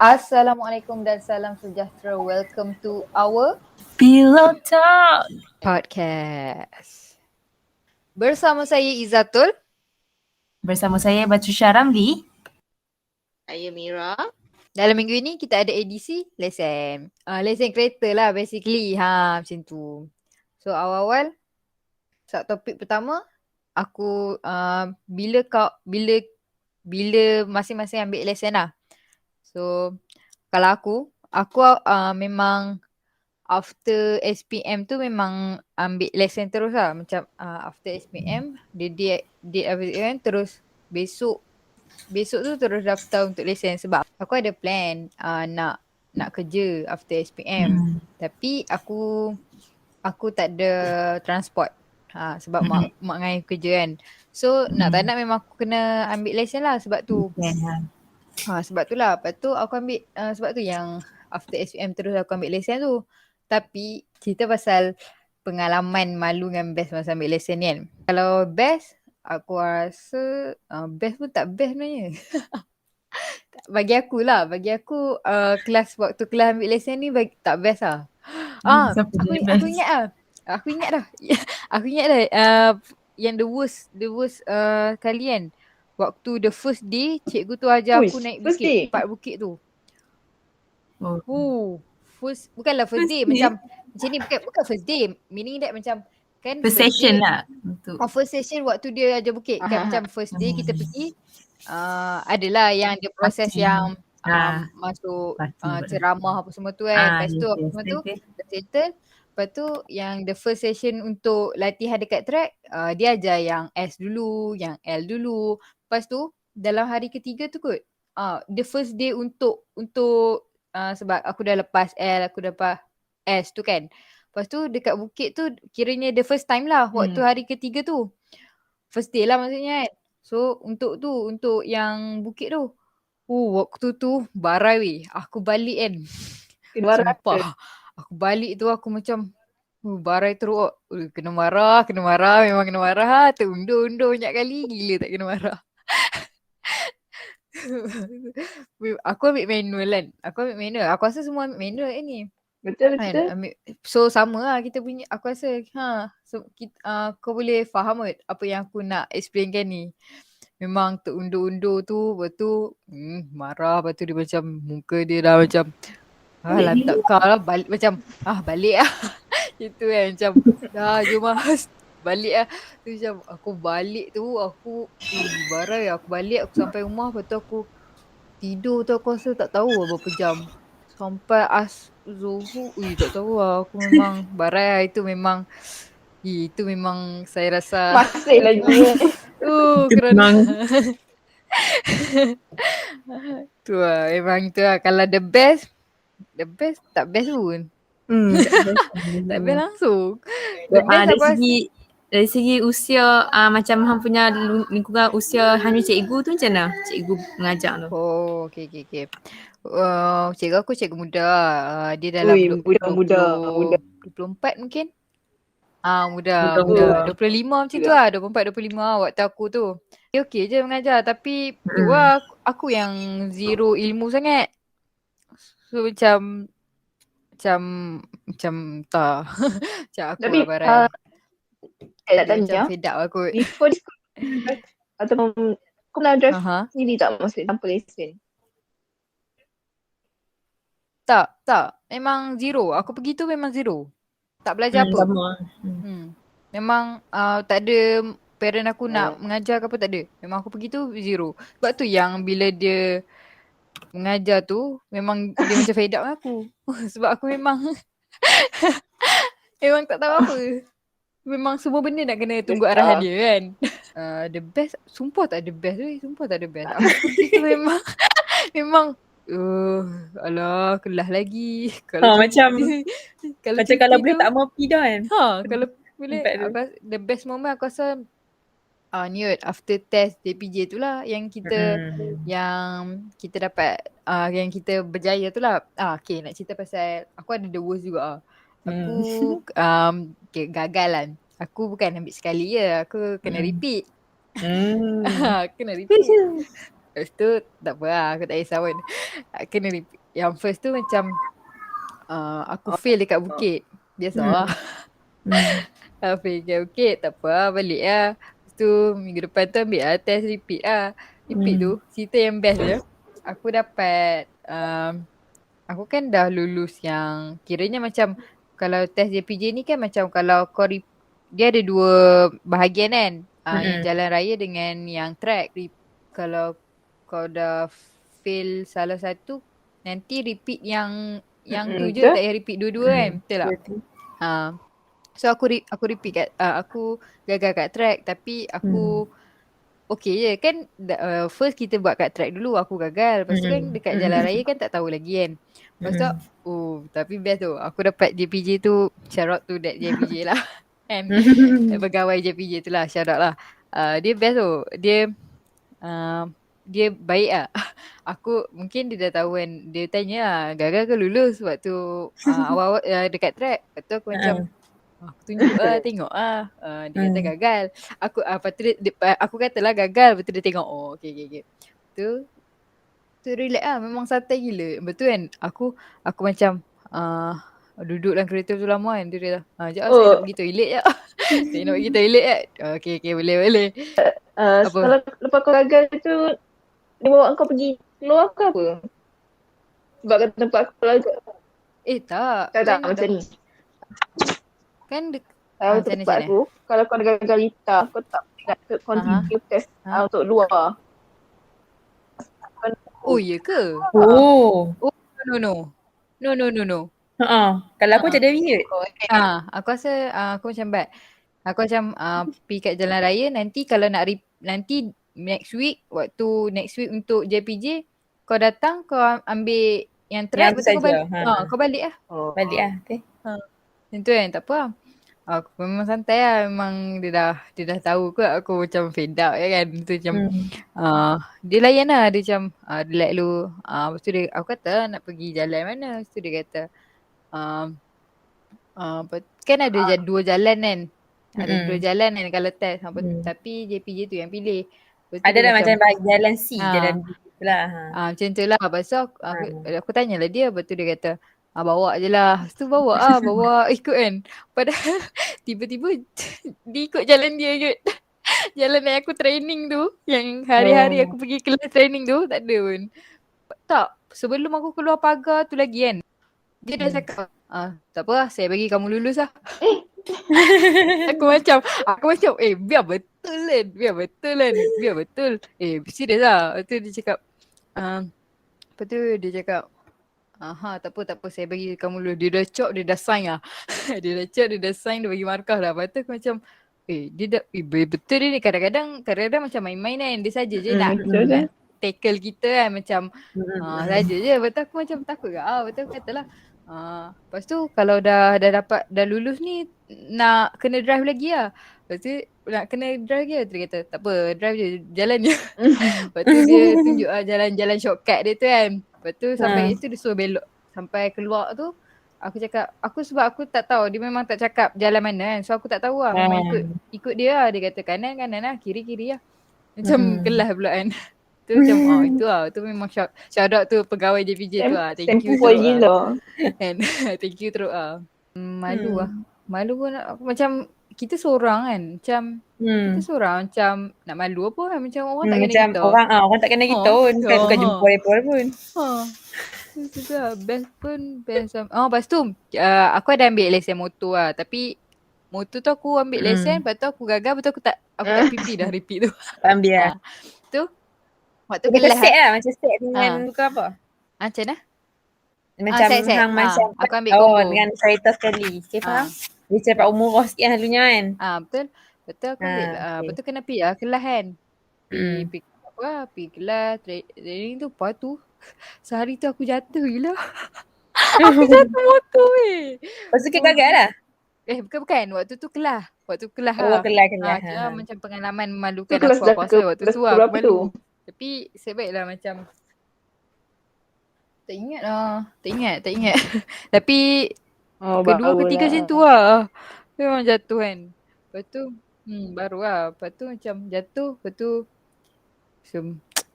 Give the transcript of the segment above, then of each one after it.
Assalamualaikum dan salam sejahtera. Welcome to our Pillow Talk podcast. Bersama saya Izzatul. bersama saya Batrisya Ramli. Saya Mira. Dalam minggu ini kita ada edisi lesen. Lesen kereta lah basically. Macam tu. So awal-awal topik pertama aku bila masing-masing ambil lesen lah. So kalau aku memang after SPM tu memang ambil lesen terus lah. Macam after SPM dia date apa kan, terus besok tu terus daftar untuk lesen. Sebab aku ada plan nak kerja after SPM. Tapi aku tak ada transport. Sebab mak dengan ayah kerja kan. So nak tak nak memang aku kena ambil lesen lah sebab tu. Sebab tu lah. Lepas tu aku ambil sebab tu yang after SPM terus aku ambil lesen tu. Tapi cerita pasal pengalaman malu dengan best masa ambil lesen kan. Kalau best, aku rasa best pun tak best sebenarnya. Bagi aku kelas waktu kelas ambil lesen ni tak best lah. Aku ingat lah. Aku ingat dah. Aku ingat dah yang the worst kali kan. Waktu the first day, cikgu tu ajar aku naik bukit. 4 bukit tu. Bukanlah first day. Macam ni bukan first day. Meaning that macam kan First session lah. First session waktu dia ajar bukit. Kan macam first day kita pergi. Adalah yang dia proses yang masuk ceramah apa semua tu kan. Lepas tu apa semua tu dah settle. Lepas tu yang the first session untuk latihan dekat track, dia ajar yang S dulu, yang L dulu. Lepas tu dalam hari ketiga tu kot, the first day untuk sebab aku dah lepas L, aku dah lepas S tu kan. Lepas tu dekat bukit tu kiranya the first time lah waktu hari ketiga tu. First day lah maksudnya kan. So untuk yang bukit tu, waktu tu barai weh. Aku balik kan. Sumpah. Aku balik tu aku macam barai teruk. Kena marah. Memang kena marah. Terundur banyak kali. Gila tak kena marah. Aku ambil manual kan. Aku rasa semua ambil manual kan ni. Betul. So sama lah kita punya. Aku rasa kau boleh faham kot apa yang aku nak explainkan ni. Memang terundur-undur tu. Lepas tu marah. Lepas tu dia macam muka dia dah macam lantak kau lah. Balik macam balik lah. Itu kan macam dah jom lah. Balik lah. Tu macam aku balik tu aku barai. Aku balik aku sampai rumah. Lepas tu aku tidur tu aku rasa tak tahu berapa jam. Sampai Zuhur. Tak tahu lah. Aku memang barai lah. Itu memang saya rasa Masih lagi. kerana tu lah. Memang tu lah. Kalau the best tak best pun. Tak best langsung. The best dari segi usia macam hang punya lingkungan usia hang cikgu tu macam mana? Cikgu mengajar tu. Okay. Cikgu aku cikgu muda. Dia dalam muda. 24 mungkin. Muda. 25 macam tu lah. 24, 25 waktu aku tu. Dia okey je mengajar. Tapi tu lah aku yang zero ilmu sangat. So macam tak. Macam aku Tapi, lah barai. tak tanya. Macam fed up aku. Before this atau kau pernah drive sendiri tak maksudnya tanpa lesen? Tak. Memang zero. Aku pergi tu memang zero. Tak belajar apa. Memang tak ada parent aku nak mengajar ke apa, tak ada. Memang aku pergi tu zero. Sebab tu yang bila dia mengajar tu memang dia macam fed up dengan aku. Sebab aku memang memang tak tahu apa. Memang semua benda nak kena tunggu arahan dia kan. The best, sumpah tak ada best. Sumpah tak ada best. Aku pergi tu memang alah kelah lagi. Kalau kalau boleh tak mau pergi dah kan. Kalau boleh the best moment aku rasa ni after test DPJ tu lah yang kita dapat yang kita berjaya tu lah. Okay, nak cerita pasal aku ada the worst juga. Aku gagal kan. Aku bukan ambil sekali je. Aku kena repeat. Kena repeat. Lepas tu tak apa lah, aku tak kisah pun. Kena repeat. Yang first tu macam aku fail dekat bukit. Biasa lah. Fail dekat bukit, tak apa lah, balik lah. Lepas tu minggu depan tu ambil lah test repeat lah. Repeat tu, cerita yang best je. Aku dapat, aku kan dah lulus yang kiranya macam kalau test JPJ ni kan macam kalau kau dia ada dua bahagian kan. Yang jalan raya dengan yang track. Kalau kau dah fail salah satu, nanti repeat yang tu je, tak payah repeat dua-dua kan. Betul tak? So aku repeat kat aku gagal kat track, tapi aku okay je kan. First kita buat kat track dulu, aku gagal. Lepas tu kan dekat jalan raya kan tak tahu lagi kan. Lepas tu tapi best tu, aku dapat JPJ tu. Shout out to that JPJ lah. Kan pegawai JPJ tu lah, shout out lah. Dia best tu. Dia baik lah. Aku mungkin dia dah tahu kan. Dia tanya lah, gagal ke lulus waktu awal-awal dekat track. Lepas tu aku macam aku tunjuk lah, tengok lah. Dia kata gagal. Lepas tu aku katalah gagal. Lepas tu dia tengok, oh okay. Tu relax lah. Memang santai gila. Betul kan. Aku macam duduk dalam kereta tu lama kan. Dia kata, sekejap saya nak pergi toilet je. Saya nak pergi toilet je. Okay, boleh. Kalau lepas kau gagal tu, dia bawa kau pergi keluar ke apa? Sebab kat tempat aku agak tak. tak macam ni. Kan Kalau tempat aku, kalau kau dah gagal gitar, kau tak boleh continue test untuk luar. Oh, ya ke? Oh, no. Kalau aku macam David. Aku rasa aku macam bad. Aku macam pergi kat jalan raya, nanti kalau nak nanti next week untuk JPJ, kau datang, kau ambil yang track, betul kau balik. Kau balik lah. Balik lah, okay. Macam tu kan, tak apa lah. Aku memang santai lah. Memang dia dah tahu kot aku macam fed up kan. Tu macam dia layan lah. Dia macam dia like lu. Lepas tu aku kata nak pergi jalan mana. Lepas tu dia kata kan ada dua jalan kan. Ada dua jalan kan kalau test. Tapi JPJ tu yang pilih. Ada lah macam jalan C, jalan B lah. Macam tu lah. Lepas tu aku tanyalah dia. Lepas tu dia kata bawa je lah. Lepas tu bawa ikut kan. Padahal tiba-tiba dia ikut jalan dia kot. Jalan yang aku training tu. Yang hari-hari aku pergi kelas training tu. Tak ada pun. Tak. Sebelum aku keluar pagar tu lagi kan. Dia dah cakap tak apa lah, saya bagi kamu lulus lah. Aku macam biar betul kan. Serius lah. Lepas tu dia cakap tak apa, saya bagi kamu lulus. Dia dah cop, dia dah sign lah. Dia dah sign, dia bagi markah dah. Lepas tu aku macam dia dah betul dia ni. Kadang-kadang macam main-main kan. Dia saja je nak tackle kita kan. Macam saja je. Lepas tu aku macam takut ke. Lepas tu aku katalah lepas tu kalau dah lulus ni, nak kena drive lagi lah. Lepas tu nak kena drive lagi lah. Dia kata tak apa, drive je, jalan je. Lepas tu dia tunjuk jalan-jalan shortcut dia tu kan. Lepas tu sampai itu dia suruh belok. Sampai keluar tu aku cakap, sebab aku tak tahu, dia memang tak cakap jalan mana kan. So aku tak tahu lah. Memang ikut dia lah. Dia kata kanan lah, kiri lah. Macam kelas pula kan. Tu macam itu lah. Tu memang shout out tu pegawai JPJ tu lah. Thank you teruk lah. And thank you teruk lah. Malu lah. Malu pun aku macam kita seorang kan. Macam kita seorang macam nak malu apa kan. Macam orang tak kena kita. Orang tak kena kita pun. Bukan jumpa mereka pun. Itu lah. Best pun best. Lepas tu aku ada ambil lesen motor lah. Tapi motor tu aku ambil lesen. Lepas tu aku gagal. Lepas tu aku tak PP dah repeat tu. Ambil lah. Tu waktu kelas set lah. Macam set dengan bukan apa? Macam mana? Macam set. macam aku ambil combo. Dengan kereta sekali. Okay, faham? Dia cepat umur sikit halunya kan. Betul aku ambil. Betul kena pergi lah kelas kan. Pergi kelas training tu. Lepas tu sehari tu aku jatuh gila. Aku jatuh motor Lepas tu gagal lah. Bukan. Waktu tu kelas. Kelas. Macam pengalaman memalukan aku rasa waktu tu aku malu. Tapi sebaiklah macam tak ingat. Tapi kedua ketiga macam tu lah. Memang jatuh kan. Lepas tu baru lah. Lepas tu macam jatuh. Lepas tu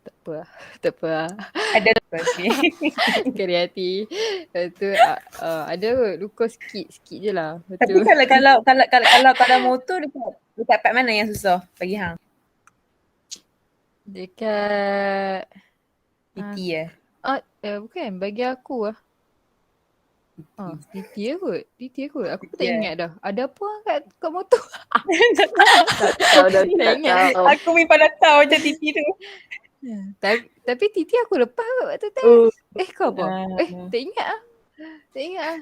Tak apa lah. Tak apa lah. Ada okay. Kari hati. Lepas tu ada kot luka sikit je lah. Lepas Tapi tu kalau motor dekat part mana yang susah bagi hang? dekat PT ya. bukan bagi aku lah. DT kot. Aku pun tak Yeah. ingat dah. Ada apa kat motor? Tak tahu dah, Tak tak ingat. tahu. Aku memang dah tahu macam TT tu. Tapi TT aku lepas kot waktu test. Kau apa? Tak ingat lah.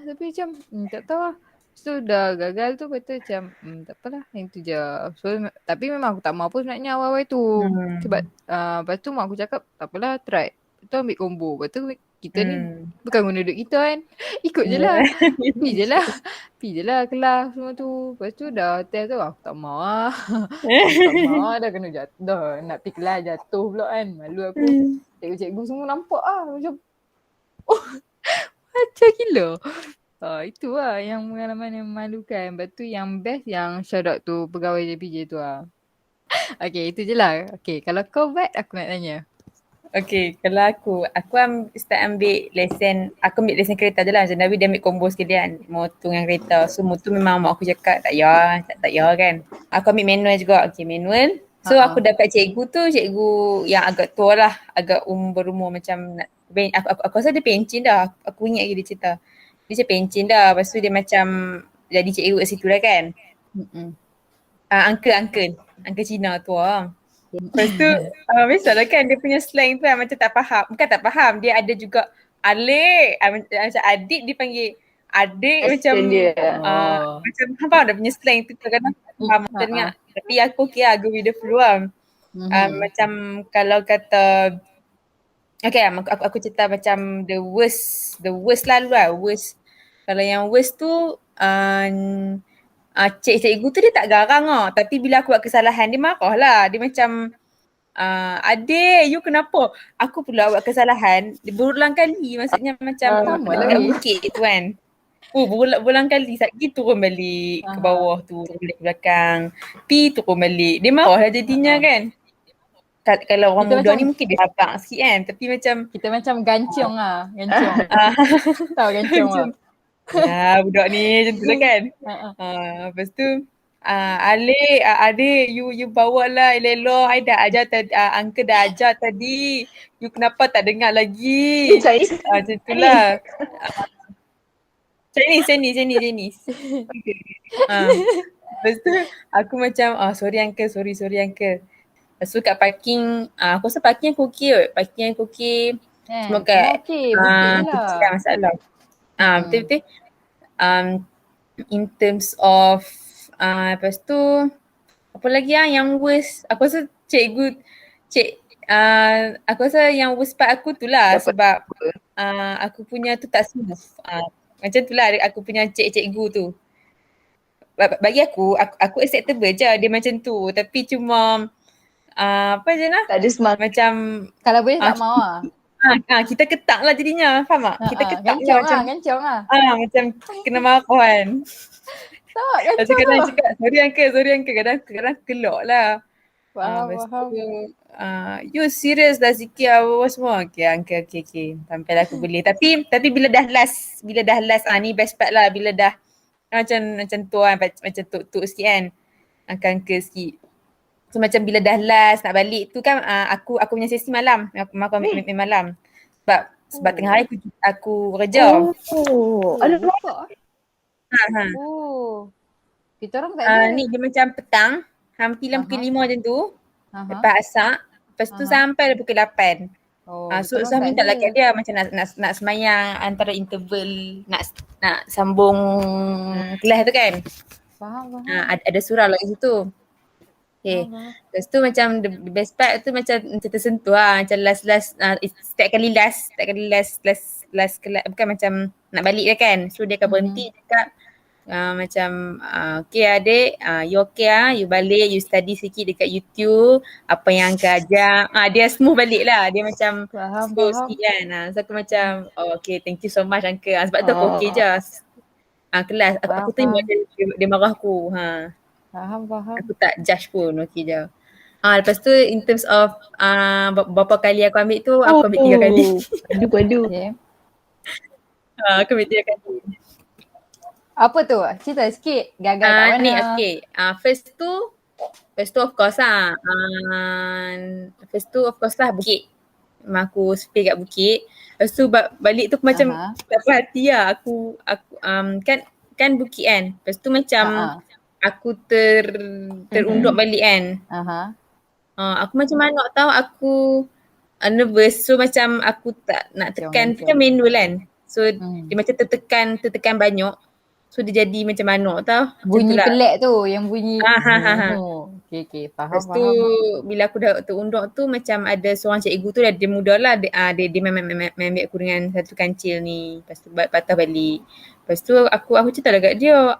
Tapi macam tak tahu lah. So dah gagal tu betul macam tak apalah, yang tu je. So tapi memang aku tak mahu pun sebenarnya awal-awal tu. Sebab lepas tu mak aku cakap tak apalah, try. Lepas tu ambil combo. Lepas tu kita ni bukan guna duit kita kan. Ikut je lah. Pergi je lah kelas semua tu. Lepas tu dah test tu aku tak mahu lah. Tak mahu lah, dah kena jatuh. Dah nak pergi kelas jatuh pula kan. Malu aku. Cikgu-cikgu semua nampak lah. Macam macam gila. Itu lah yang pengalaman yang memalukan. Lepas tu yang best yang shout out tu pegawai JPJ tu lah. Okay, itu je lah. Okay, kalau kau buat aku nak tanya. Okay, kalau aku start ambil lesen kereta je lah. Macam Nabi dia ambil combo sekalian, motor dengan kereta. So motor memang mak aku cakap tak payah kan. Aku ambil manual juga. Okay, manual. So aku dapat cikgu yang agak tua lah, agak berumur macam aku rasa dia pencin dah. Aku ingat lagi dia cerita. Dia macam pencin dah. Lepas tu dia macam jadi cikgu kat situ dah kan. Uncle Cina tua. Lepas tu biasalah kan dia punya slang tu macam tak faham. Bukan tak faham, dia ada juga alik. Macam adik dipanggil adik macam dia. macam faham dia punya slang tu kadang-kadang faham dengar. Tapi aku okay lah, go with the flow lah. Macam kalau kata okay, aku cerita macam the worst lalu lah. Kalau yang worst tu cikgu tu dia tak garang lah. Tapi bila aku buat kesalahan dia marah lah. Dia macam adik you kenapa? Aku pula buat kesalahan dia berulang kali. Maksudnya macam dekat bukit tu kan. Berulang kali. Sekali turun balik ke bawah tu, turun balik ke belakang, turun balik. Dia marah lah jadinya kan. Kalau orang kita muda macam, ni mungkin dia abang sikit kan. Tapi macam kita macam gancong lah. Gancong. Tahu gancong lah. Budak ni macam tu lah kan. Lepas tu adik you bawa lah elok-elok. I dah ajar tadi, uncle dah ajar tadi. You kenapa tak dengar lagi? Macam tu lah. Chinese. Lepas tu aku macam sorry uncle. Lepas tu kat parking, aku rasa parking aku okey kot. Parking aku okey. Semua kat okey, bukit je lah. Masalah. Betul-betul. In terms of lepas tu apa lagi yang worst, aku rasa aku rasa yang worst part aku tu lah. Sebab aku punya tu tak smooth. Macam tu lah aku punya cikgu tu. Bagi aku acceptable je dia macam tu. Tapi cuma apa je lah, tak ada semangat. Macam kalau boleh tak mau lah. Kita ketak lah jadinya, faham tak? Kita ketak gancong lah. Macam kena marah kan. Sama gancong kadang tu. cakap sorry uncle, kadang kelok lah. Faham. You serious lah sikit apa semua. Okay uncle, okay. Sampailah aku boleh. Tapi bila dah last ni best part lah. Bila dah macam tu kan, macam tuk sikit kan. Uncle sikit. So macam bila dah last nak balik tu kan aku punya sesi malam. Aku ambil malam. Sebab tengah hari aku kerja. Alamak. Kita orang tak ada. Ni dia macam petang. Hampir pukul 5 macam tu. Lepas asar. Lepas tu sampai pukul 8. So minta lah kat dia macam nak semayang antara interval nak sambung kelas tu kan. Faham. Ada surau lah kat situ. Okay. Lepas tu macam the best part tu macam tersentuh lah. Macam last setiap kali last kelas, bukan macam nak balik dia kan. So dia akan berhenti cakap macam okay adik, you okay you balik, you study sikit dekat YouTube apa yang Uncle ajar. Dia smooth balik lah. Dia macam slow sikit kan. So aku macam okay, thank you so much Uncle. Sebab tu aku okay je. Kelas aku terima dia marah aku. Faham. Aku tak judge pun, okey je. Lepas tu in terms of berapa kali aku ambil tu, aku ambil 3 kali. Padu. Okay. Aku ambil 3 kali. Apa tu? Cerita sikit. Gagal kat mana? Ni okay. First tu of course lah. First tu of course lah Bukit. Memang aku stay kat Bukit. Lepas tu balik tu aku macam tak puas hati lah. Aku kan Bukit kan. Lepas tu macam aku terunduk balik kan. Aku macam mana nak tahu aku nervous. So macam aku tak nak tekan. Kan manual kan. So dia macam tertekan banyak. So dia jadi macam manuk tau. Bunyi pelik tu yang bunyi. Okay, faham. Lepas tu bila aku dah terunduk tu macam ada seorang cikgu tu dia muda lah. Dia ambil aku dengan satu kancil ni. Lepas tu patah balik. Lepas tu aku cerita lah kat dia.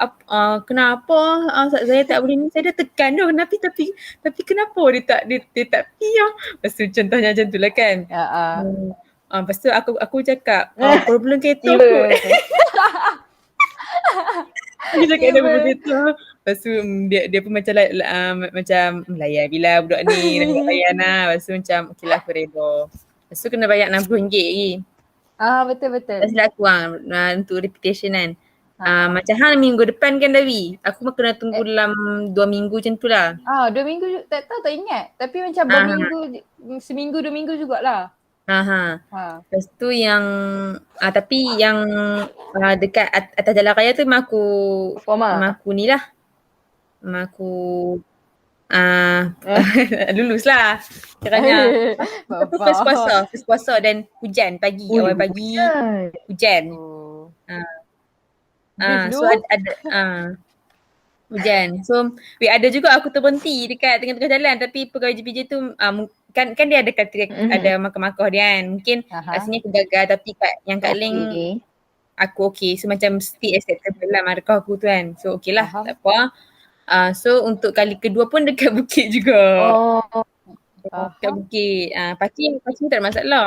Kenapa saya tak boleh ni? Saya dah tekan dah. Tapi kenapa dia tak pergi lah. Lepas tu contohnya macam tu lah kan. Lepas tu aku cakap problem kereta kot. Dia cakap dia begitu. Lepas tu dia pun macam macam melayan bila budak ni layan lah. Lepas tu macam okey lah aku reda. Lepas tu kena bayar RM60 lagi. Betul. Tak silap aku untuk reputation kan. Macam minggu depan kan Dawi. Aku mah kena tunggu dalam 2 minggu macam tu lah. 2 minggu tak tahu tak ingat. Tapi macam berminggu, seminggu 2 minggu jugalah. Lepas tu yang tapi yang dekat atas jalan raya tu memang aku ni lah. Memang aku lulus lah caranya. Aku first puasa dan hujan pagi. Awal pagi hujan. So ada hujan. So ada juga aku terberhenti dekat tengah-tengah jalan tapi pegawai JPJ tu kan dia ada kriteria ada markah-markah dia kan. Mungkin rasanya aku gagal tapi kat link aku okay. So macam still acceptable lah markah aku tu kan. So okay lah tak apa. So untuk kali kedua pun dekat Bukit juga. Dekat Bukit. Parking tak ada masalah.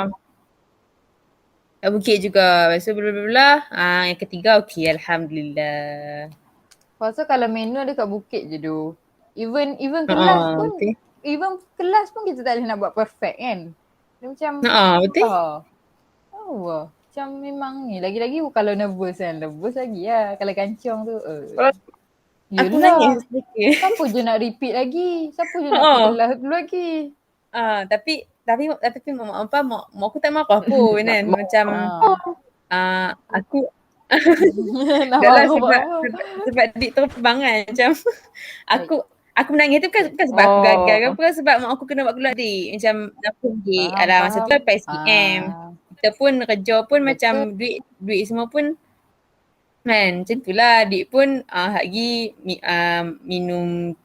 Kat Bukit juga. So bla yang ketiga okay Alhamdulillah. Pasal kalau manual dekat Bukit je tu. Even kelas pun even kelas pun kita tak boleh nak buat perfect kan. Dia macam betul. Macam memang ni lagi-lagi kalau nervous kan. Nervous lagi lah kalau kancong tu. Aku nangis sedikit. Siapa je nak repeat lagi? Siapa je nak kelas dulu lagi? Tapi mak aku tak marah pun kan. Macam aku sebab dik terperbangan macam aku menangis tu bukan sebab aku gagal ke apa, sebab mak aku kena buat keluar dik macam RM60. Alah masa tu PSPM. Kita pun kerja pun macam duit semua pun kan macam tu lah. Dik pun lagi minum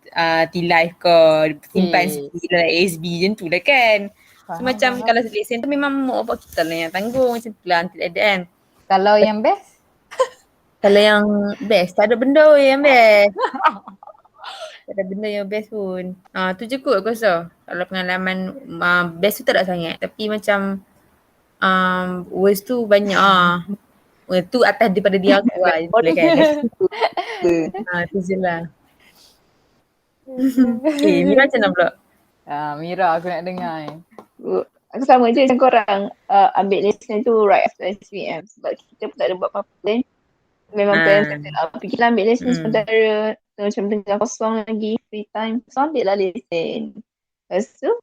tea life ke simpan sikit lah ASB macam tu lah kan. So macam kalau lesen tu memang mak bapak kita lah yang tanggung macam tu lah until ada kan. Kalau yang best? Kalau yang best, tak ada benda yang best. Tak ada benda yang best pun. Tu je kot aku rasa. Kalau pengalaman best tu tak ada sangat. Tapi macam worst tu banyak tu atas daripada dia aku lah. Boleh kan? Tu je lah. Okay, Mira macam mana pula? Mira aku nak dengar ni. Aku sama je macam korang ambil lesen tu right after SPM sebab kita pun tak ada buat apa-apa kan. Memang plan fikirlah ambil lesen sementara macam tengah kosong lagi free time. So ambil lah lesen. Lepas tu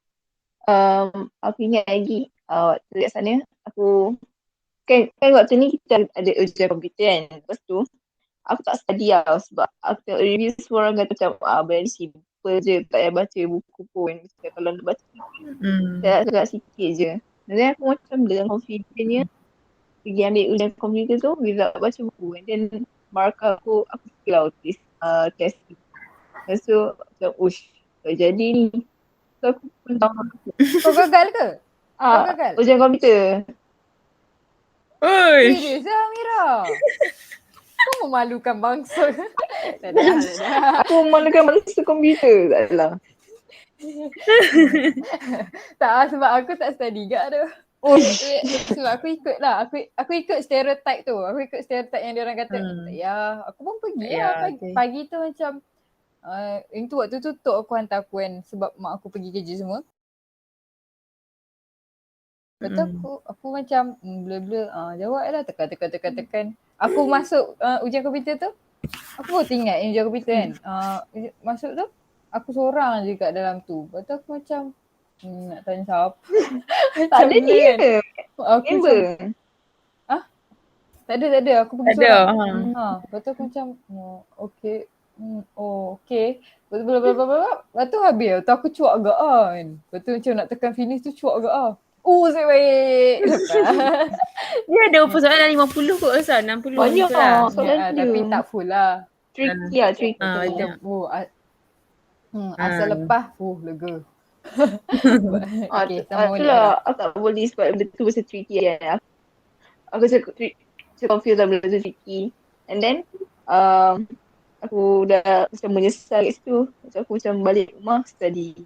aku ingat lagi waktu kat sana aku kan waktu ni kita ada ujian komputer kan. Lepas tu aku tak study lah sebab aku tengok review semua orang kata macam benda simple je, tak payah baca buku pun. Kalau nak baca agak sikit je. Dan aku macam dengan confidentnya pergi ambil ujian komputer tu without baca buku. And then markah aku fail autis test. Lepas tu macam jadi ni. So aku pun tahu. Kau gagal ke? Kau gagal? Ujian komputer. Serius lah Mira? Kau memalukan bangsa. Tak ada. Aku memalukan bangsa komputer. Tak adalah. Tak sebab aku tak study gak tu. Sebab aku ikut lah. Aku ikut stereotype tu. Aku ikut stereotype yang diorang kata. Ya, aku pun pergi lah. Pagi tu macam Yang tu waktu tu tok aku hantar aku kan sebab mak aku pergi kerja semua. Lepas tu aku macam blur-blur jawab lah tekan. Aku masuk ujian komputer tu, aku baru ingat yang ujian komputer kan. Masuk tu, aku seorang je kat dalam tu. Lepas tu aku macam nak tanya siapa. Tak Macam ada blur kan. dia. Aku Member. macam, tak ada. Aku pergi Tak ada. seorang. Ha. Lepas tu aku macam, okay. Okay. Lepas tu lepas tu habis. Lepas tu aku cuak agak kan. Lepas tu macam nak tekan finish tu cuak agak saya baik. Lepas. Dia ada persoalan 50 kot rasa, 60 Banyak gitu lah. soalan dia. Tapi tak full lah. Tricky lah, tricky. Macam, asal lepas, lega. Okay, sama balik Itulah lah. aku tak boleh sebab benda tu mesti tricky kan. Aku macam confused lah benda tu tricky. And then aku dah macam menyesal kat situ. Macam aku macam balik rumah study.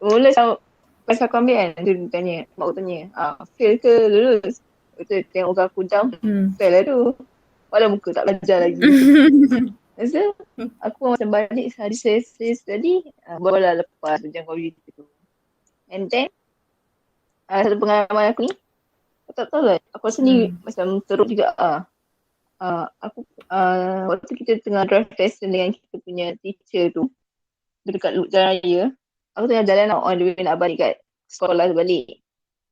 Mula macam pas aku ambil kan, dia tanya, mak aku tanya, fail ke lulus? Betul, tengok muka aku jam, fail lah tu. Padahal muka tak belajar lagi. Lepas tu, aku macam balik hari saya study, barulah lepas ujian komputer tu. And then, satu pengalaman aku ni, aku tak tahu lah, aku rasa ni macam teruk juga aku waktu kita tengah drive lesson dengan kita punya teacher tu dekat jalan raya, aku tengah jalan on the way nak balik kat sekolah tu balik.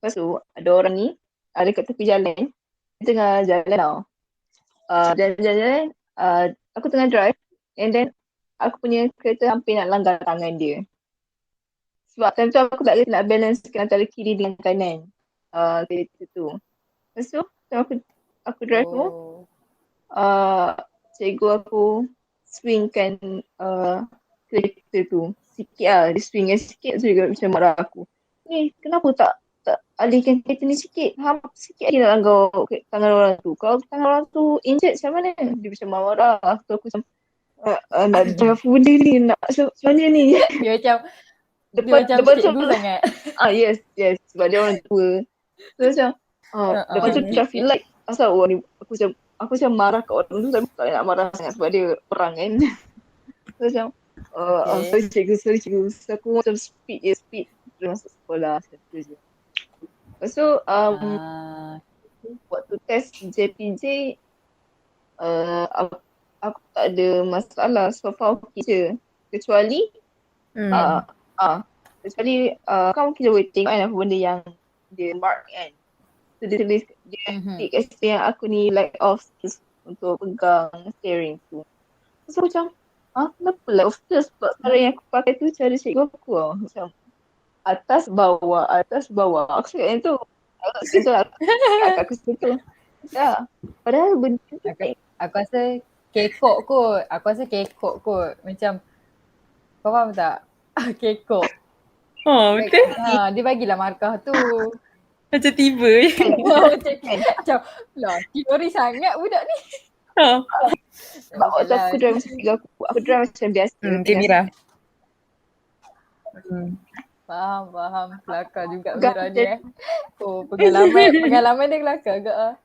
Lepas tu ada orang ni dekat tepi jalan, dia tengah jalan tau. Jalan-jalan, aku tengah drive and then aku punya kereta hampir nak langgar tangan dia. Sebab time tu aku tak boleh nak balance antara kiri dengan kanan kereta tu. Lepas tu aku drive tu, cikgu aku swingkan kereta tu sikit lah. Dia swingkan sikit tu juga macam marah aku. Ni kenapa tak alihkan kereta ni sikit? Sikit lagi nak langgar tangan orang tu. Kalau tangan orang tu injured macam mana? Dia macam marah. Aku macam nak drive benda ni, nak macam mana ni? Dia macam cikgu sangat. Yes. Sebab dia orang tua. So macam lepas tu traffic light. Asal orang ni aku macam marah kat orang tu, tapi tak nak marah sangat sebab dia orang kan. So macam sorry cikgu. So aku macam speed terus masuk sekolah macam tu je. Lepas tu waktu test JPJ aku tak ada masalah, so far okay je. Kecuali kau mungkin boleh tengok kan apa benda yang dia mark kan. So dia tulis, dia tick yang aku ni lack of skills untuk pegang steering tu. So macam kenapa lack of skills? Sebab cara yang aku pakai tu cara cikgu aku lah. Macam atas bawah. Aku cakap yang tu. Aku suka tu. Ya. Padahal benda tu aku rasa kekok kot. Macam kau faham tak? Kekok. Betul. Dia bagilah markah tu. Macam tiba je. Macam lah teori sangat budak ni. Sebab waktu aku drive macam tiga aku drive macam biasa. Okay, Mira. Faham. Kelakar juga Mira ni pengalaman dia kelakar agak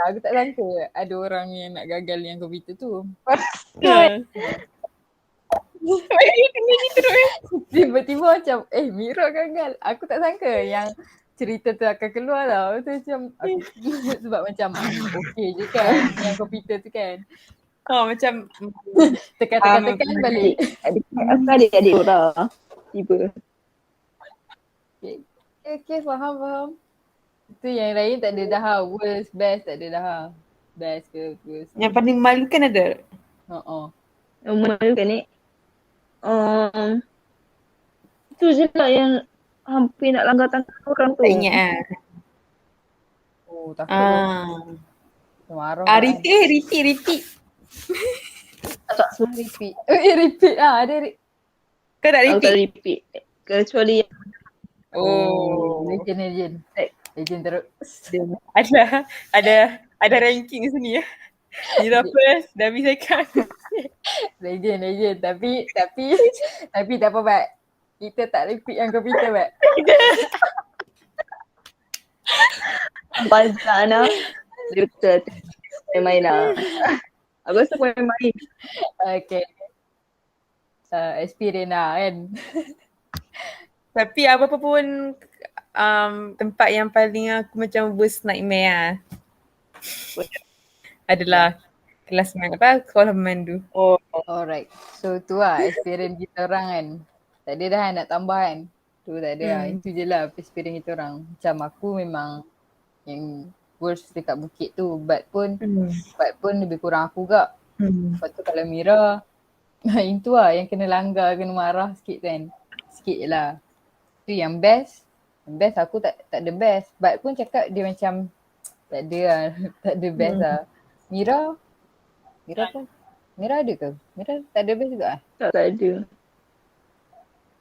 aku tak sangka ada orang yang nak gagal yang komputer tu. Tiba-tiba macam Mira gagal. Aku tak sangka yang cerita tu akan keluar tau. Tu macam sebab macam okey je kan yang komputer tu kan. Macam tekan balik. Aku ada adik orang tiba. Okay, faham. Itu yang lain tak ada dah. Worst, best tak ada dah. Best ke worst. Yang paling memalukan ada? Memalukan ni itu je lah yang hampir nak langgar tangan orang tu. Tak ingat takut marah. Repeat. Tak repeat. Repeat ada Kau tak repeat? Aku tak repeat. Kecuali legend terus. Ada ranking sini ya. Mira first, Davi second. Legend. Tapi tak apa Bat. Kita tak repeat yang komputer Bat. Bazana. Betul. Main lah. Aku rasa main. Okay. experience lah kan. Tapi apa-apa pun tempat yang paling aku macam worst nightmare adalah kelas sekolah memandu. Oh, Alright. So tu lah experience kita orang kan. Tak ada dah nak tambah kan. Tu tak ada lah. Itu je lah experience kita orang. Macam aku memang yang worst dekat bukit tu. But pun lebih kurang aku juga. Lepas tu kalau Mira, itu lah yang kena langgar, kena marah sikit kan. Sikit je lah. Tu yang best. Yang best aku tak ada best. But pun cakap dia macam tak ada lah. Tak ada best lah. Mira pun. Mira ada ke? Mira tak ada best juga? tak ada.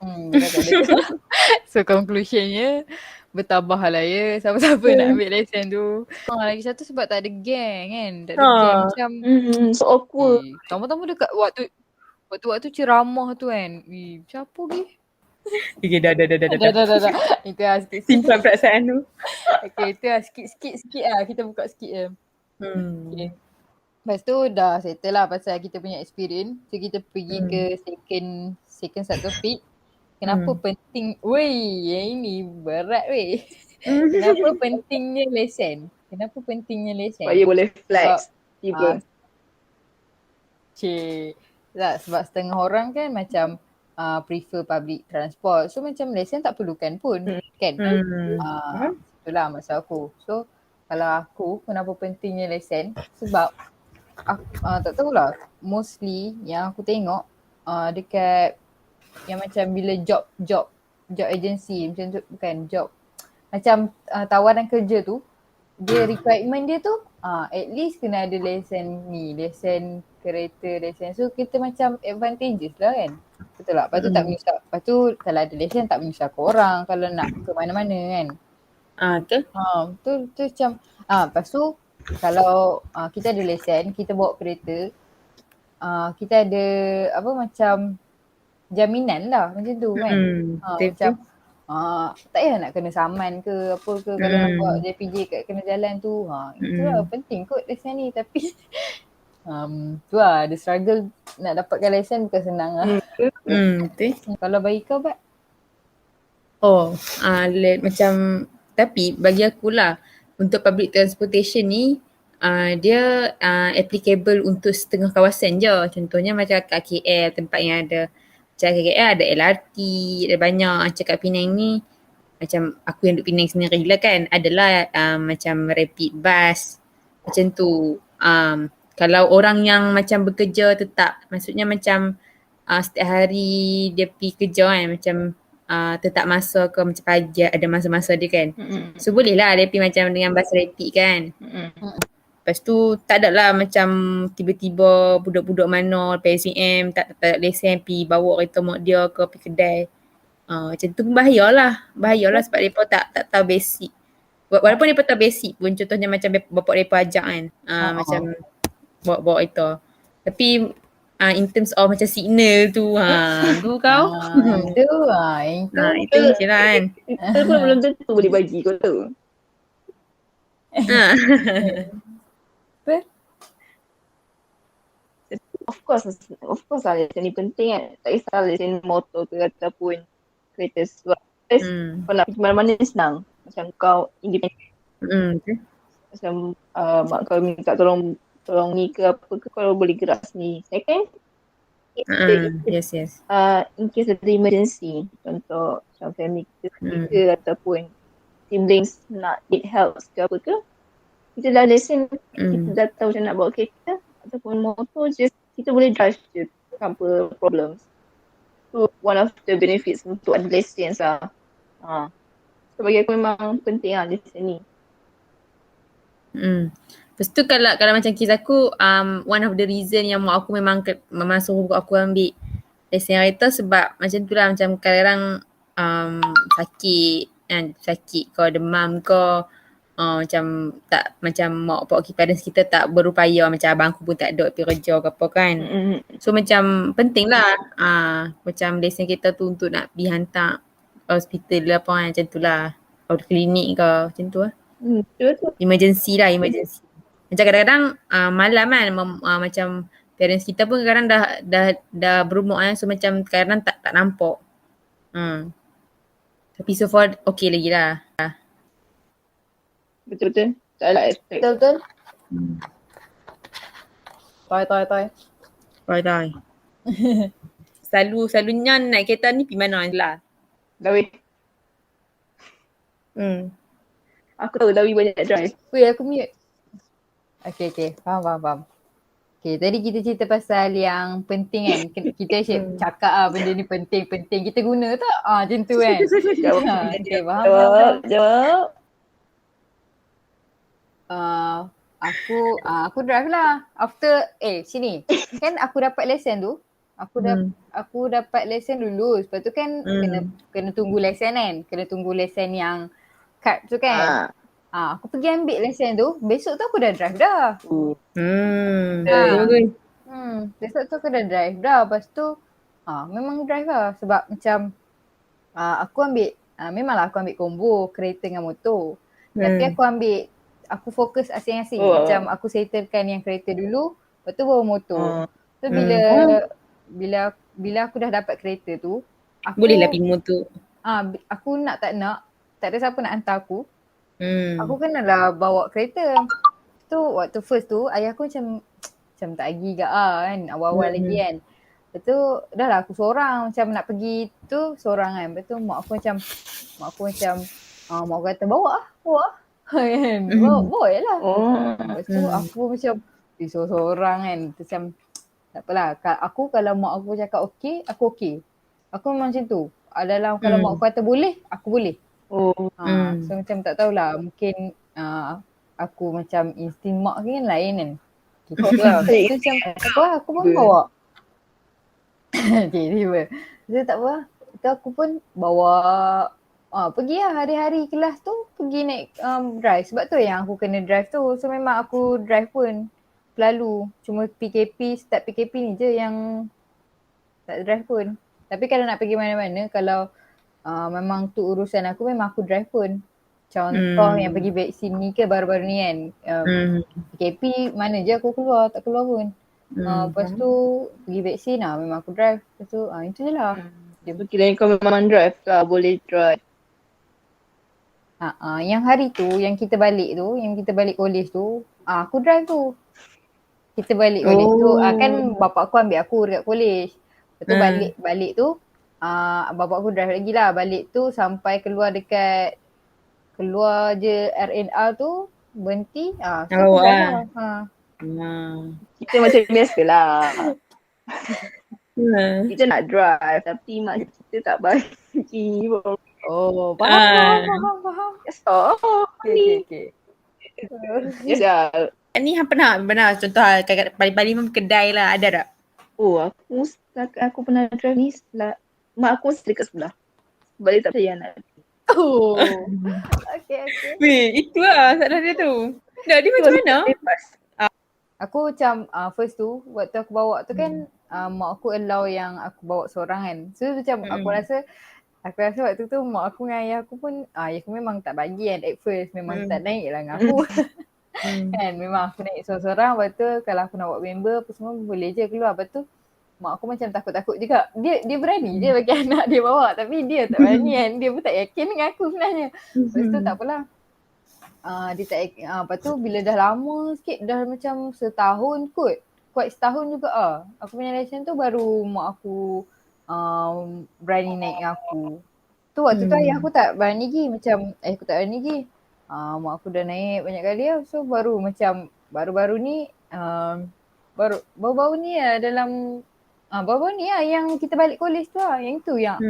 Mira tak ada. So conclusionnya bertabah lah ya. Siapa-siapa nak ambil lesen tu. Lagi satu sebab tak ada gang kan. Tak ada gang macam So awkward. tambah-tambah dekat waktu ceramah tu kan. Siapa pergi? Okay, dah. Dah. Itu lah sikit-sikit. Simpan perasaan tu. Okay, itu lah sikit-sikit lah. Kita buka sikit je. Okay. Lepas tu dah settle lah pasal kita punya experience. So kita pergi ke second subtopic. Kenapa penting, yang ini berat weh. Kenapa pentingnya lesen? Supaya boleh flex tiba. Sebab setengah orang kan macam prefer public transport. So macam lesen tak perlukan pun kan. Itulah maksud aku. So kalau aku kenapa pentingnya lesen, sebab tak tahulah, mostly yang aku tengok dekat yang macam bila job agency macam tu, bukan job, macam tawaran kerja tu, dia requirement dia tu at least kena ada lesen kereta, lesen. So kita macam advantageous lah kan. Betul tak? Lepas tu tak menyusah. Lepas tu kalau ada lesen tak menyusahkan orang kalau nak ke mana-mana kan. Betul. Tu macam lepas tu kalau kita ada lesen, kita bawa kereta, kita ada apa macam jaminan lah macam tu kan. Macam tak payah nak kena saman ke apa ke kalau nak bawa JPJ kat kena jalan tu. Itulah penting kot lesen ni, tapi tu lah, the struggle nak dapatkan lesen bukan senang lah. Betul. Kalau bagi kau Bat? Macam, tapi bagi akulah untuk public transportation ni dia applicable untuk setengah kawasan je. Contohnya macam kat KL, tempat yang ada macam kat KL ada LRT, ada banyak. Macam kat Penang ni, macam aku yang duduk Penang sendiri lah kan, adalah macam rapid bus macam tu. Kalau orang yang macam bekerja tetap, maksudnya macam setiap hari dia pergi kerja kan, macam tetap masa ke macam pagi ada masa-masa dia kan. So boleh lah dia pergi macam dengan bas rapid kan. Lepas tu tak ada lah macam tiba-tiba budak-budak mana PSPM tak lesen pergi bawa kereta mak dia ke pergi kedai. Macam tu pun bahayalah sebab mereka tak tahu basic. Walaupun mereka tahu basic pun, contohnya macam bapak mereka ajak kan, macam bawa itu. Tapi in terms of macam signal tu, tu kau. Itu je lah kan. Kita pun belum tentu boleh bagi kau tahu. Of course lah lesen ni penting kan. Tak kisah lesen motor ke ataupun kereta, sebab kau nak pergi mana-mana senang. Macam kau independent. Macam mak kau minta tolong ni ke apa ke, kau boleh gerak sendiri. Second, yes. In case ada emergency, contoh macam family kita ataupun siblings nak need help ke apa ke, kita dah lesen, kita dah tahu macam nak bawa kereta ataupun motor, just kita boleh drive je tanpa problems. So one of the benefits untuk ada lesen lah. So bagi aku memang penting lah lesen ni. Lepas tu kalau macam kes aku, one of the reason yang mak aku memang suruh aku ambil lesen kereta sebab macam tu lah, macam kadang-kadang sakit ke demam ke, macam tak, macam mak pak parents kita tak berupaya, macam abang aku pun tak ada pergi kerja ke apa kan. So macam penting lah macam lesen kereta tu untuk nak pergi hantar hospital lah apa kan, macam tu lah, atau klinik ke macam tu lah. Emergency. Macam kadang-kadang malam kan macam parents kita pun kadang dah berumur kan, so macam kadang tak nampak. Tapi so far okay lagi lah. Betul-betul. Tak ada expect. Betul-betul. Toy. Right. Selalunya naik kereta ni pergi mana lah. Dawi. Aku tahu Dawi banyak drive. Weh, aku mute. Okay. Faham. Okay, tadi kita cerita pasal yang penting kan. Kita cakap benda ni penting. Kita guna tak? Macam tu kan. Okay, faham. Jawab. Aku drive lah. After, sini. Kan aku dapat lesen tu. Aku dapat lesen dulu. Lepas tu kan kena tunggu lesen kan. Kena tunggu lesen yang card tu kan. Aku pergi ambil lesen tu. Besok tu aku dah drive dah. Besok tu aku dah drive dah. Lepas tu memang drive lah. Sebab macam aku ambil, memanglah aku ambil combo kereta dengan motor. Tapi aku fokus asing-asing. Macam aku settlekan yang kereta dulu. Lepas tu bawa motor. So bila aku dah dapat kereta tu, Boleh lah pergi motor. Aku nak tak ada siapa nak hantar aku. Aku kenalah bawa kereta. Tu waktu first tu ayah aku macam tak lagi ke kan, awal-awal lagi kan. Lepas tu dah lah aku seorang macam nak pergi tu seorang kan. Lepas tu mak aku macam mak aku kata bawa kan. Bawa je lah. Lepas tu aku macam seorang kan. Macam tak apalah. Aku kalau mak aku cakap okey, aku okey. Aku memang macam tu. Dalam kalau mak aku kata boleh, aku boleh. So macam tak tahulah. Mungkin aku macam insting mak kan lain kan. So macam tak apa, aku pun bawa. Tiba-tiba. So tak apa. So aku pun bawa pergi lah hari-hari kelas tu pergi naik drive. Sebab tu yang aku kena drive tu. So memang aku drive pun selalu. Cuma start PKP ni je yang tak drive pun. Tapi kalau nak pergi mana-mana, kalau memang tu urusan aku, memang aku drive pun. Contoh yang pergi vaksin ni ke baru-baru ni kan. PKP mana je aku keluar, tak keluar pun. Lepas tu pergi vaksin memang aku drive. Lepas tu itu je lah. So kira kau memang drive lah, boleh drive. Yang hari tu, yang kita balik college tu, aku drive tu. Kita balik college tu, kan bapak aku ambil aku dekat college. Lepas tu balik tu, bapak aku drive lagi lah. Balik tu sampai keluar je R&R tu, berhenti. So aku drive lah. Kita macam biasa lah. Kita nak drive tapi mak kita tak bagi. Faham. Yes, Okay. Yes, ya. Ni pernah contoh paling kedai lah, ada tak? Aku pernah drive ni mak aku mesti dekat sebelah. Balik tak percaya nak. Okay. Weh, itu lah salah dia tu. Dah dia macam mana? Aku macam first tu waktu aku bawa tu kan mak aku allow yang aku bawa seorang kan. So macam aku rasa waktu tu mak aku dengan ayah aku pun ayah aku memang tak bagi kan at first. Memang tak naik lah dengan aku. Kan memang aku naik seorang-seorang. Lepas tu kalau aku nak bawa member apa semua boleh je keluar. Lepas tu mak aku macam takut-takut juga. Dia berani je bagi anak dia bawa. Tapi dia tak berani kan. Dia pun tak yakin dengan aku sebenarnya. Lepas tu tak apalah. Dia tak lepas tu bila dah lama sikit, dah macam setahun kot. Quite setahun juga aku punya lesen tu baru mak aku berani naik dengan aku. Tu waktu tu ayah aku tak berani lagi. Macam ayah aku tak berani lagi. Mak aku dah naik banyak kali lah. So baru macam baru-baru ni baru-baru ni lah dalam baru-baru ni lah yang kita balik college tu lah. Yang tu yang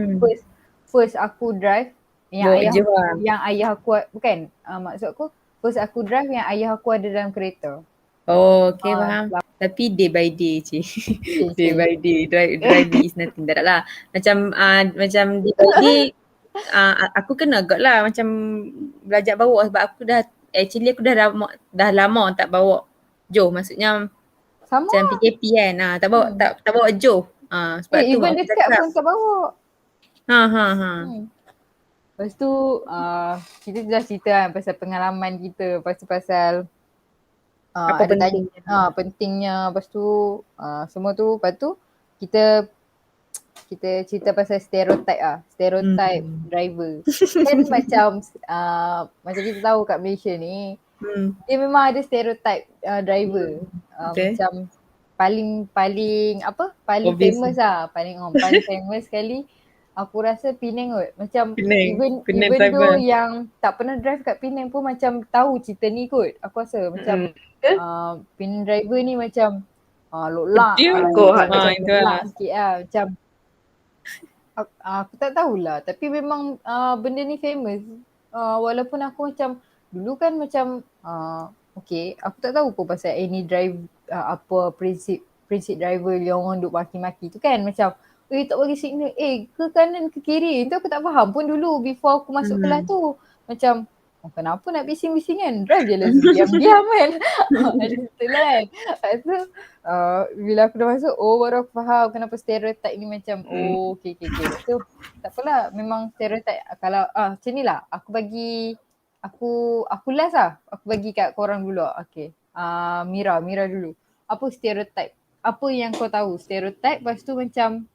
first aku drive. Yang ayah aku bukan maksud aku first aku drive yang ayah aku ada dalam kereta. Okay, faham. Tapi day by day je. Day by day. Driving is nothing. Tak lah. Macam day by day aku kena agak lah macam belajar bawa sebab aku dah lama tak bawa Joe. Maksudnya sama macam PKP kan. Tak bawa Joe. Sebab tu even dekat pun tak bawa. Lepas tu kita dah cerita kan pasal pengalaman kita. Pasal Apa ada pentingnya? pentingnya, lepas tu semua tu, lepas tu kita cerita pasal stereotype driver. Kan macam kita tahu kat Malaysia ni, dia memang ada stereotype driver. Okay. Macam paling paling Obvious. famous paling famous sekali aku rasa Penang kot. Macam Penang even driver. though yang tak pernah drive kat Penang pun macam tahu cerita ni kot. Aku rasa macam Penang driver ni macam loklak. Betul. Loklak sikit lah. Macam aku tak tahulah, tapi memang benda ni famous. Walaupun aku macam dulu kan macam okay, aku tak tahu pun pasal any drive apa prinsip driver yang orang duk maki-maki tu kan, macam tak bagi signal ke kanan ke kiri. Itu aku tak faham pun dulu before aku masuk kelas tu. Macam kenapa nak bising-bisingan, drive je lah diam-diam kan. Macam tu lah kan. Lepas tu bila aku dah masuk, baru aku faham kenapa stereotype ni macam okay. So tak apalah, memang stereotype. Kalau macam ni lah, aku last lah. Aku bagi kat korang dulu. Okay. Mira dulu. Apa stereotype? Apa yang kau tahu stereotype? Lepas tu macam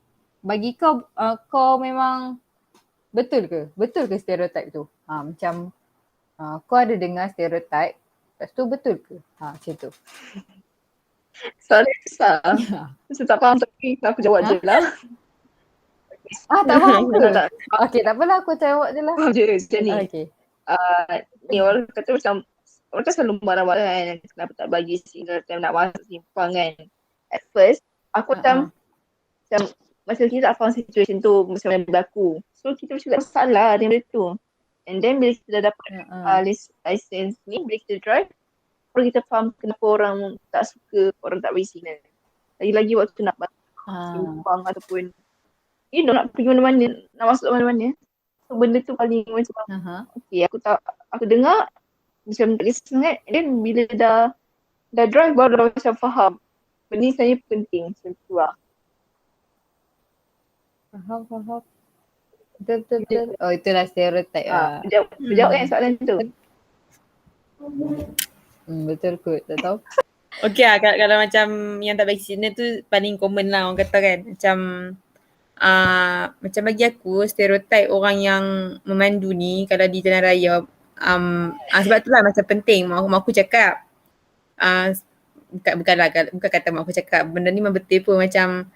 bagi kau, kau memang betul ke stereotype tu? Macam kau ada dengar stereotype, lepas tu betul ke? Macam tu. Soalan susah. Saya tak faham tapi aku jawab je lah. Tak faham ke? Tak. Okay, tak apalah, aku jawab je lah. Faham je macam ni. Okay. Ni orang kata macam, orang kan selalu marah-marah kan, kenapa tak bagi signal time nak masuk simpang kan. At first, aku macam masa kita tak faham situation tu macam mana berlaku. So kita macam tak salah dengan benda tu. And then bila kita dah dapat license ni, bila kita drive, baru kita faham kenapa orang tak suka, orang tak bagi signal. Lagi-lagi waktu nak simpang ataupun nak pergi mana-mana, nak masuk mana-mana. So benda tu paling macam okay, aku dengar macam tak kisah sangat. And then bila dah drive baru dah macam faham. Benda ni sebenarnya penting macam tu lah. Faham. Betul. Itulah stereotype lah. Jawab kan soalan tu. Betul kot, tak tahu. Okay lah, kalau macam yang tak bagi signal tu paling common lah orang kata kan. Macam bagi aku stereotype orang yang memandu ni kalau di jalan raya, sebab tu lah macam penting mak aku cakap, bukan kata mak aku cakap, benda ni memang betul pun macam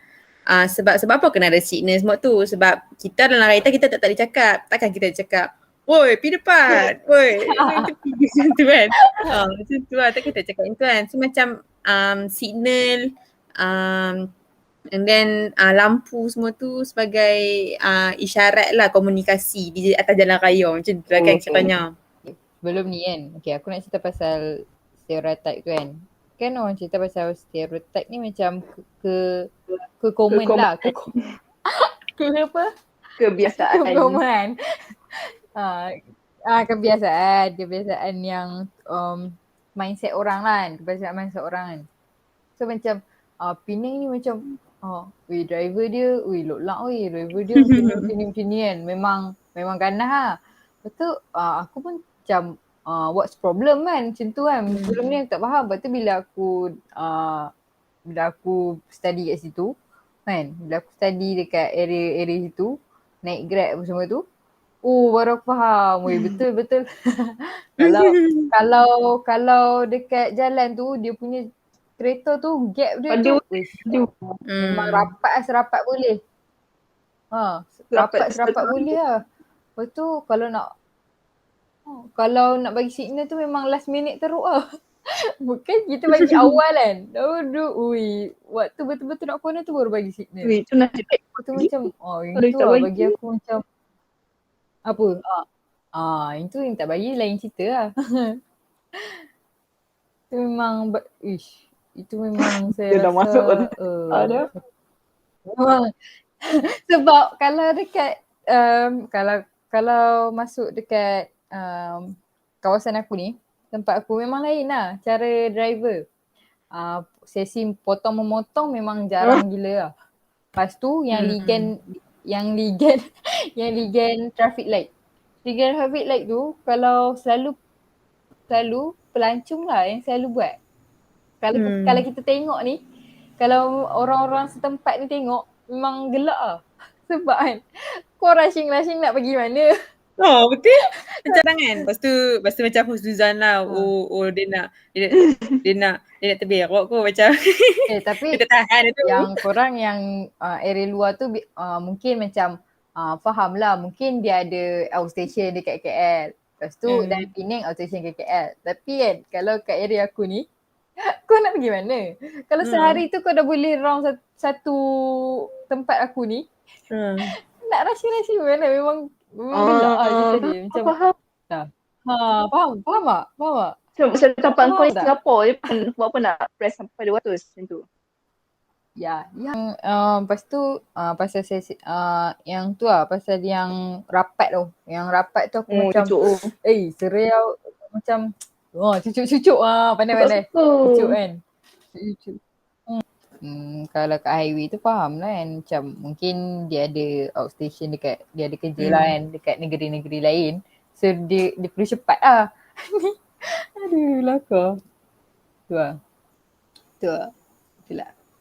sebab apa kena ada signal semua tu, sebab kita dalam kereta kita tak boleh cakap, takkan kita cakap woi pergi depan, woi macam tu kan. Macam tu lah, tak kita cakap itu kan. So macam signal and then lampu semua tu sebagai isyarat lah komunikasi di atas jalan raya, macam tu lah kan ceritanya. Sebelum ni kan, okay, aku nak cerita pasal stereotype tu kan. Kan orang cerita pasal stereotype ni macam ke common lah. Ke apa? Kebiasaan. Common. Kebiasaan yang mindset orang lah kan. Kebiasaan mindset orang kan. So macam Penang ni macam driver dia, loklak driver dia macam ni kan. Memang ganas lah. Lepas tu aku pun macam what's problem kan, macam tu kan. Sebelum ni aku tak faham. Lepas tu bila aku study kat situ kan, bila aku study dekat area situ, naik Grab apa semua tu, baru aku faham. Betul. Kalau dekat jalan tu dia punya kereta tu gap dia memang rapat serapat boleh. Rapat boleh lah. Lepas tu kalau nak bagi signal tu memang last minute teruk lah. Bukan kita bagi awal kan. Waktu betul-betul nak corner tu baru bagi signal. Itu nak cakap. Itu macam itu lah bagi aku macam apa? Itu yang tak bagi lain cerita lah. Itu memang itu memang saya Dia dah rasa masuk ada. Memang sebab kalau dekat kalau masuk dekat kawasan aku ni, tempat aku memang lain lah cara driver. Sesi potong memotong memang jarang gila lah. Lepas tu yang ligan traffic light. Ligan traffic light tu kalau selalu pelancong lah yang selalu buat. Kalau kita tengok ni, kalau orang-orang setempat ni tengok, memang gelak lah. Sebab kan, kau rushing nak pergi mana? Oh betul. Macam kan. Lepas tu macam Husnuzan lah. Dia nak terberok kot macam. Tapi Dia tak tahan tu. yang korang yang area luar tu mungkin macam faham lah. Mungkin dia ada outstation dekat KL. Lepas tu dari Penang outstation ke KL. Tapi kan kalau kat area aku ni, kau nak pergi mana? Kalau sehari tu kau dah boleh round satu tempat aku ni, nak rushing mana? Memang gelak lah cerita dia. Macam Faham. Faham tak? Macam tempat kau di tak? Singapura je buat apa nak press sampai 200 macam tu. Ya, yang lepas tu pasal sesi, yang tu lah, pasal yang rapat tu. Yang rapat tu aku macam Cucuk. seriau macam cucuk pandai-pandai. Cucuk kan. Cucuk. Kalau kat highway tu faham lah kan, macam mungkin dia ada outstation dekat, dia ada kerja lah kan dekat negeri-negeri lain. So dia perlu cepat lah. Aduh lakar. Tu lah. Itulah.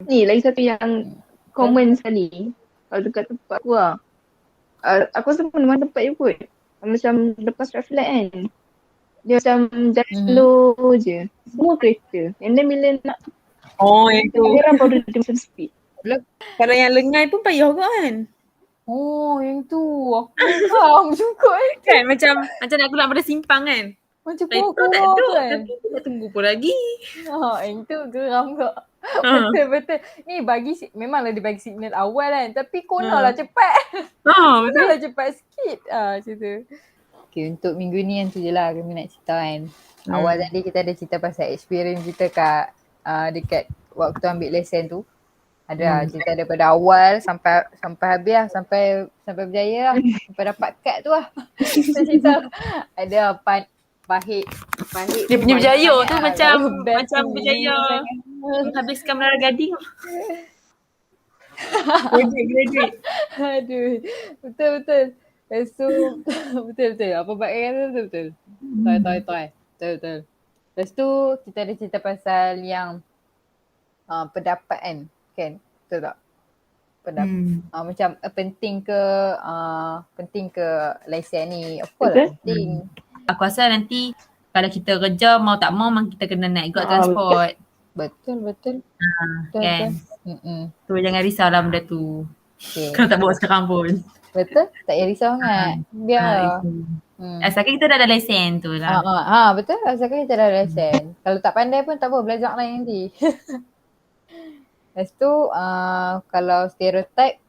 Ni lagi satu yang common sekali kalau dekat tempat aku lah. Aku rasa mana-mana tempat je kot. Macam lepas traffic light kan. Dia macam jalan slow je. Semua kereta. And then bila nak Yang tu. orang baru dia macam speed. Kalau yang lengai pun payah kot kan. Yang tu aku faham juga Kan macam nak keluar pada simpang kan. Macam Itu tak keluar duduk kan. tapi nak tunggu pun lagi. Yang tu geram kak. Betul. Ni memanglah dia bagi signal awal kan. Tapi kono lah cepat. Betul. Kono lah cepat sikit. Macam tu. Okay, untuk minggu ni yang tu je lah kami nak cerita kan. Awal tadi kita ada cerita pasal experience kita kat dekat waktu ambil lesen tu. Ada cerita daripada awal sampai habis lah, sampai berjaya lah. Sampai dapat kad tu lah. Cerita ada pahit. Dia punya berjaya tu lah. macam Best berjaya menghabiskan Menara Gading. Graduate. Aduh. Betul. So betul. Apa baik kata betul. Toy. Betul. Lepas tu kita ada cerita pasal yang pendapat kan. Betul tak? Macam penting ke lesen ni. Of course lah penting. Aku rasa nanti kalau kita kerja mau tak mau memang kita kena naik juga transport. Betul. Kan. Tu jangan risaulah benda tu. Okay. Kalau tak bawa sekarang pun. Betul? Tak payah risau sangat. Biar. Asalkan kita dah ada lesen tu lah. Betul. Asalkan kita dah ada lesen. Kalau tak pandai pun tak apa, belajar lain nanti. Lepas tu kalau stereotype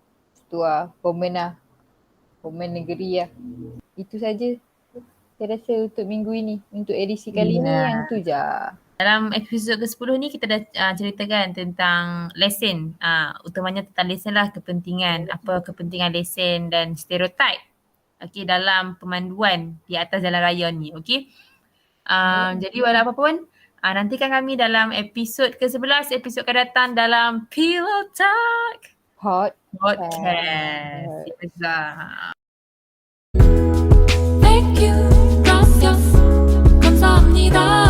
tu lah, komen negeri lah. Itu saja saya rasa untuk minggu ini. Untuk edisi kali ni yang tu je. Dalam episod ke-10 ni kita dah ceritakan tentang lesen. Utamanya tentang lesen lah, kepentingan. Apa kepentingan lesen dan stereotype. Okay, dalam pemanduan di atas jalan raya ni. Okay. Jadi walau apa pun, nantikan kami dalam episod ke-11, episod akan datang dalam Pillow Talk Podcast. Thank you, gracias, 감사합니다.